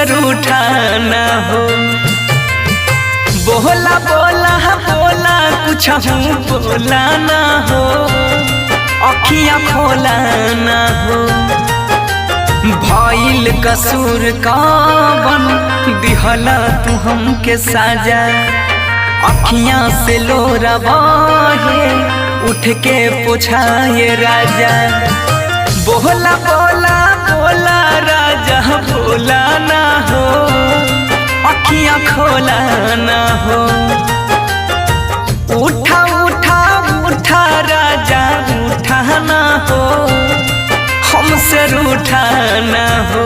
रूठाना हो। बोला बोला बोला कुछ बोला ना हो, अखियां खोला ना हो। भइल कसूर कवन दिहला तू हमके साजा, अखियां से लोरा बहे उठ के पोछाए राजा। बोला बोला बोला राजा बोला ना हो, अखियां खोला ना हो। उठा उठा उठा राजा उठा ना हो, हमसे रूठा ना हो।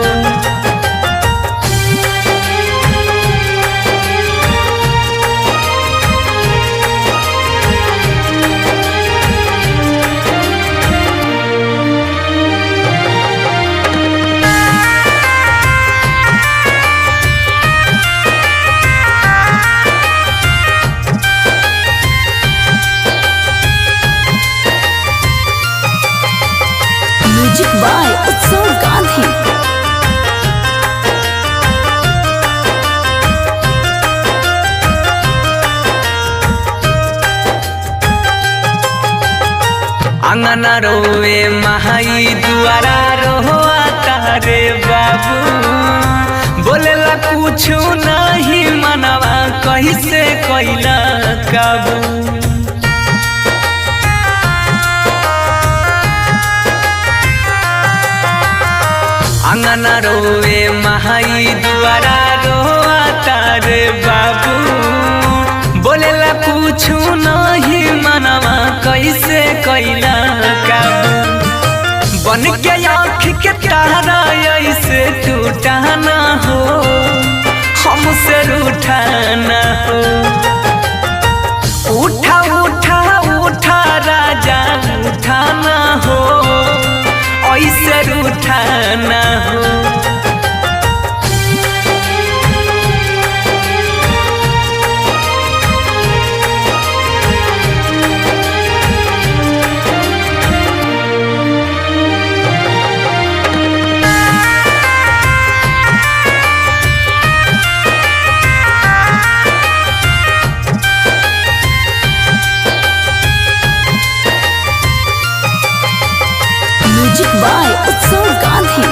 म्यूजिक बाय उत्सव गांधी। अंगना रोवे महाई दुआरा रोआ तारे बाबू। बोलेला कुछ नहीं मनवा कैसे कैला काबू। अंगना रोवे महाई दुआरा रोआ तारे बाबू। बोलेला कुछ नहीं मनवा कैसे कैला काबू। बन के आँख के तारा ऐसे टूटा ना हो, हमसे रूठा ना हो। उठा उठा उठा राजा उठा ना हो, ऐसे रूठा ना हो। म्यूजिक बाय उत्सव गांधी।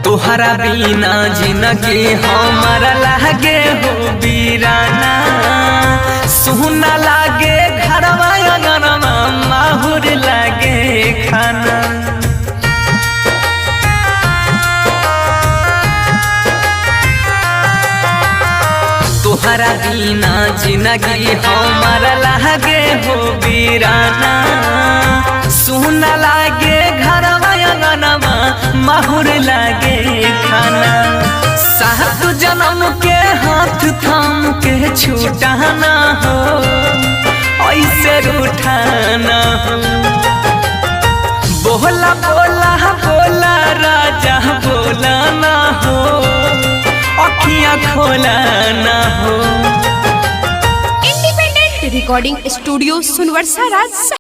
तुहरा बिना जिंदगी हमारा लागे हो बीराना। सुना लागे घरवा अंगनवा माहुर लागे खाना। तुहरा बिना जिंदगी हमारा लागे हो बीराना। सुना लागे घरवा अंगनवा माहुर लागे खाना। सात जन्म के हाथ थाम के छूटा ना हो, ऐसे रूठा ना हो। बोला बोला बोला राजा बोला ना हो, अखियां खोला ना हो। इंडिपेंडेंट रिकॉर्डिंग स्टूडियो सुनवर्षा राज।